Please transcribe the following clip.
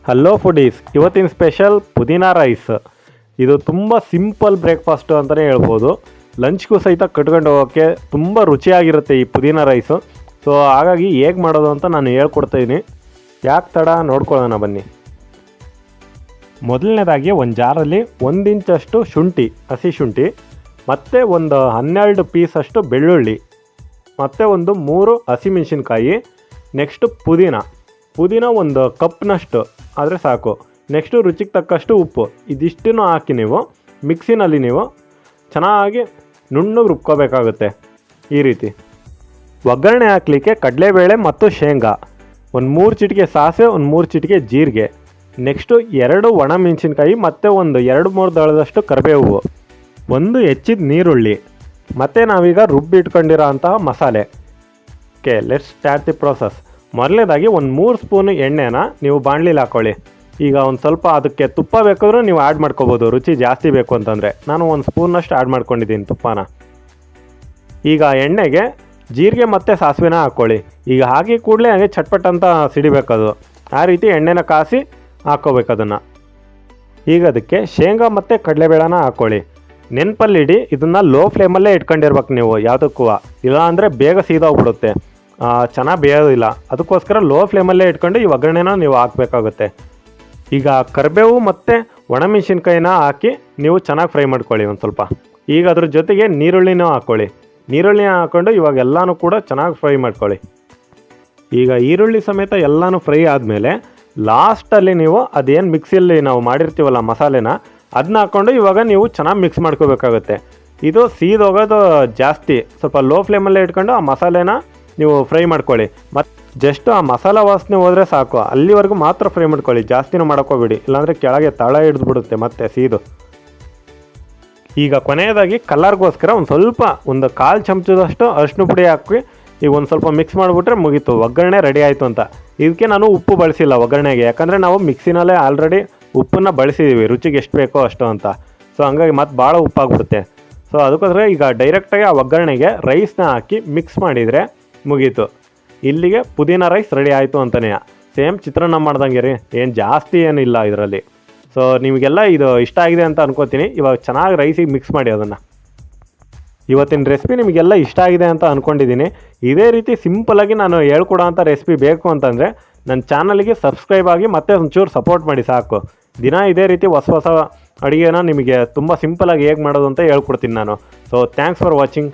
Hello foodies, ಇವತ್ತಿನ special ಪುದೀನಾ rice. ಇದು ತುಂಬ ಸಿಂಪಲ್ ಬ್ರೇಕ್ಫಾಸ್ಟು ಅಂತಲೇ ಹೇಳ್ಬೋದು. ಲಂಚ್ಗೂ ಸಹಿತ ಕಟ್ಕೊಂಡು ಹೋಗೋಕ್ಕೆ ತುಂಬ ರುಚಿಯಾಗಿರುತ್ತೆ ಈ ಪುದೀನಾ ರೈಸು. ಸೊ ಹಾಗಾಗಿ ಹೇಗೆ ಮಾಡೋದು ಅಂತ ನಾನು ಹೇಳ್ಕೊಡ್ತಾಯಿದ್ದೀನಿ. ಯಾಕೆ ತಡ ನೋಡ್ಕೊಳ್ಳೋಣ ಬನ್ನಿ. ಮೊದಲನೇದಾಗಿ ಒಂದು ಜಾರಲ್ಲಿ 1 ಇಂಚಷ್ಟು ಶುಂಠಿ, ಹಸಿ ಶುಂಠಿ, ಮತ್ತು ಒಂದು 12 ಪೀಸಷ್ಟು ಬೆಳ್ಳುಳ್ಳಿ, ಮತ್ತು ಒಂದು 3 ಹಸಿಮೆಣಸಿನ್ಕಾಯಿ, ನೆಕ್ಸ್ಟು ಪುದೀನ ಒಂದು ಕಪ್ನಷ್ಟು ಆದರೆ ಸಾಕು. ನೆಕ್ಸ್ಟು ರುಚಿಗೆ ತಕ್ಕಷ್ಟು ಉಪ್ಪು. ಇದಿಷ್ಟನ್ನು ಹಾಕಿ ನೀವು ಮಿಕ್ಸಿನಲ್ಲಿ ನೀವು ಚೆನ್ನಾಗಿ ನುಣ್ಣಗೆ ರುಬ್ಕೋಬೇಕಾಗುತ್ತೆ. ಈ ರೀತಿ ಒಗ್ಗರಣೆ ಹಾಕಲಿಕ್ಕೆ ಕಡಲೆಬೇಳೆ ಮತ್ತು ಶೇಂಗಾ, ಒಂದು 3 ಚಿಟಿಕೆ ಸಾಸಿವೆ, ಒಂದು 3 ಚಿಟಿಕೆ ಜೀರಿಗೆ, ನೆಕ್ಸ್ಟು 2 ಒಣಮೆಣಸಿನ್ಕಾಯಿ ಮತ್ತು ಒಂದು 2-3 ದಳದಷ್ಟು ಕರಿಬೇವು, ಒಂದು ಹೆಚ್ಚಿದ ನೀರುಳ್ಳಿ, ಮತ್ತು ನಾವೀಗ ರುಬ್ಬಿಟ್ಕೊಂಡಿರೋ ಅಂತಹ ಮಸಾಲೆ. Okay, let's start the process. ಮೊದಲನೇದಾಗಿ ಒಂದು 3 ಸ್ಪೂನ್ ಎಣ್ಣೆನ ನೀವು ಬಾಣಲಿಲಿ ಹಾಕ್ಕೊಳ್ಳಿ. ಈಗ ಒಂದು ಸ್ವಲ್ಪ ಅದಕ್ಕೆ ತುಪ್ಪ ಬೇಕಾದ್ರೂ ನೀವು ಆ್ಯಡ್ ಮಾಡ್ಕೋಬೋದು, ರುಚಿ ಜಾಸ್ತಿ ಬೇಕು ಅಂತಂದರೆ. ನಾನು ಒಂದು ಸ್ಪೂನಷ್ಟು ಆ್ಯಡ್ ಮಾಡ್ಕೊಂಡಿದ್ದೀನಿ ತುಪ್ಪನ. ಈಗ ಎಣ್ಣೆಗೆ ಜೀರಿಗೆ ಮತ್ತು ಸಾಸಿವೆನ ಹಾಕ್ಕೊಳ್ಳಿ. ಈಗ ಹಾಕಿ ಕೂಡಲೇ ಹಾಗೆ ಚಟ್ಪಟ್ ಅಂತ ಸಿಡಿಬೇಕದು. ಆ ರೀತಿ ಎಣ್ಣೆನ ಕಾಸಿ ಹಾಕ್ಕೋಬೇಕು ಅದನ್ನು. ಈಗ ಅದಕ್ಕೆ ಶೇಂಗಾ ಮತ್ತು ಕಡಲೆಬೇಳೆನ ಹಾಕ್ಕೊಳ್ಳಿ. ನೆನಪಲ್ಲಿಡಿ, ಇದನ್ನು ಲೋ ಫ್ಲೇಮಲ್ಲೇ ಇಟ್ಕೊಂಡಿರ್ಬೇಕು ನೀವು ಯಾವುದಕ್ಕೂ, ಇಲ್ಲ ಅಂದರೆ ಬೇಗ ಸೀದೋಗ್ಬಿಡುತ್ತೆ, ಚೆನ್ನಾಗಿ ಬೇಯೋದಿಲ್ಲ. ಅದಕ್ಕೋಸ್ಕರ ಲೋ ಫ್ಲೇಮಲ್ಲೇ ಇಟ್ಕೊಂಡು ಈ ಒಗ್ಗರಣೆನ ನೀವು ಹಾಕಬೇಕಾಗುತ್ತೆ. ಈಗ ಕರಿಬೇವು ಮತ್ತು ಒಣಮೆಣಸಿನ್ಕಾಯಿನ ಹಾಕಿ ನೀವು ಚೆನ್ನಾಗಿ ಫ್ರೈ ಮಾಡ್ಕೊಳ್ಳಿ ಒಂದು ಸ್ವಲ್ಪ. ಈಗ ಅದ್ರ ಜೊತೆಗೆ ನೀರುಳ್ಳಿನೂ ಹಾಕ್ಕೊಳ್ಳಿ. ನೀರುಳ್ಳಿನ ಹಾಕ್ಕೊಂಡು ಇವಾಗ ಎಲ್ಲನೂ ಕೂಡ ಚೆನ್ನಾಗಿ ಫ್ರೈ ಮಾಡ್ಕೊಳ್ಳಿ. ಈಗ ಈರುಳ್ಳಿ ಸಮೇತ ಎಲ್ಲನೂ ಫ್ರೈ ಆದಮೇಲೆ ಲಾಸ್ಟಲ್ಲಿ ನೀವು ಅದೇನು ಮಿಕ್ಸಿಯಲ್ಲಿ ನಾವು ಮಾಡಿರ್ತೀವಲ್ಲ ಮಸಾಲೆನ, ಅದನ್ನ ಹಾಕ್ಕೊಂಡು ಇವಾಗ ನೀವು ಚೆನ್ನಾಗಿ ಮಿಕ್ಸ್ ಮಾಡ್ಕೋಬೇಕಾಗುತ್ತೆ. ಇದು ಸೀದೋಗೋದು ಜಾಸ್ತಿ, ಸ್ವಲ್ಪ ಲೋ ಫ್ಲೇಮಲ್ಲೇ ಇಟ್ಕೊಂಡು ಆ ಮಸಾಲೆನ ನೀವು ಫ್ರೈ ಮಾಡ್ಕೊಳ್ಳಿ. ಮತ್ತು ಜಸ್ಟ್ ಆ ಮಸಾಲ ವಾಸನೆ ಹೋದರೆ ಸಾಕು, ಅಲ್ಲಿವರೆಗೂ ಮಾತ್ರ ಫ್ರೈ ಮಾಡ್ಕೊಳ್ಳಿ, ಜಾಸ್ತಿನೂ ಮಾಡೋಕ್ಕೋಗ್ಬೇಡಿ, ಇಲ್ಲಾಂದರೆ ಕೆಳಗೆ ತಳ ಹಿಡಿದ್ಬಿಡುತ್ತೆ ಮತ್ತೆ ಸೀದು. ಈಗ ಕೊನೆಯದಾಗಿ ಕಲರ್ಗೋಸ್ಕರ ಒಂದು ಸ್ವಲ್ಪ ಒಂದು 1/4 ಚಮಚದಷ್ಟು ಅರಿಶಿನ ಪುಡಿ ಹಾಕಿ ಈಗ ಒಂದು ಸ್ವಲ್ಪ ಮಿಕ್ಸ್ ಮಾಡಿಬಿಟ್ರೆ ಮುಗೀತು, ಒಗ್ಗರಣೆ ರೆಡಿ ಆಯಿತು ಅಂತ. ಇದಕ್ಕೆ ನಾನು ಉಪ್ಪು ಬಳಸಿಲ್ಲ ಒಗ್ಗರಣೆಗೆ, ಯಾಕಂದರೆ ನಾವು ಮಿಕ್ಸಿನಲ್ಲೇ ಆಲ್ರೆಡಿ ಉಪ್ಪನ್ನು ಬಳಸಿದ್ದೀವಿ ರುಚಿಗೆ ಎಷ್ಟು ಬೇಕೋ ಅಷ್ಟು ಅಂತ. ಸೊ ಹಂಗಾಗಿ ಮತ್ತೆ ಭಾಳ ಉಪ್ಪಾಗ್ಬಿಡುತ್ತೆ. ಸೊ ಅದಕ್ಕೋಸ್ಕರ ಈಗ ಡೈರೆಕ್ಟಾಗಿ ಆ ಒಗ್ಗರಣೆಗೆ ರೈಸ್ನ ಹಾಕಿ ಮಿಕ್ಸ್ ಮಾಡಿದರೆ ಮುಗೀತು. ಇಲ್ಲಿಗೆ ಪುದೀನಾ ರೈಸ್ ರೆಡಿ ಆಯಿತು ಅಂತಲೇ. ಸೇಮ್ ಚಿತ್ರಾನ್ನ ಮಾಡ್ದಂಗೆ ರೀ, ಏನು ಜಾಸ್ತಿ ಏನಿಲ್ಲ ಇದರಲ್ಲಿ. ಸೊ ನಿಮಗೆಲ್ಲ ಇದು ಇಷ್ಟ ಆಗಿದೆ ಅಂತ ಅನ್ಕೋತೀನಿ. ಇವಾಗ ಚೆನ್ನಾಗಿ ರೈಸಿಗೆ ಮಿಕ್ಸ್ ಮಾಡಿ ಅದನ್ನು. ಇವತ್ತಿನ ರೆಸಿಪಿ ನಿಮಗೆಲ್ಲ ಇಷ್ಟ ಆಗಿದೆ ಅಂತ ಅಂದ್ಕೊಂಡಿದ್ದೀನಿ. ಇದೇ ರೀತಿ ಸಿಂಪಲಾಗಿ ನಾನು ಹೇಳ್ಕೊಡೋ ಅಂಥ ರೆಸಿಪಿ ಬೇಕು ಅಂತಂದರೆ ನನ್ನ ಚಾನಲ್ಗೆ ಸಬ್ಸ್ಕ್ರೈಬ್ ಆಗಿ ಮತ್ತೆ ಒಂಚೂರು ಸಪೋರ್ಟ್ ಮಾಡಿ ಸಾಕು. ದಿನ ಇದೇ ರೀತಿ ಹೊಸ ಅಡುಗೆನ ನಿಮಗೆ ತುಂಬ ಸಿಂಪಲಾಗಿ ಹೇಗೆ ಮಾಡೋದು ಅಂತ ಹೇಳ್ಕೊಡ್ತೀನಿ ನಾನು. So thanks for watching.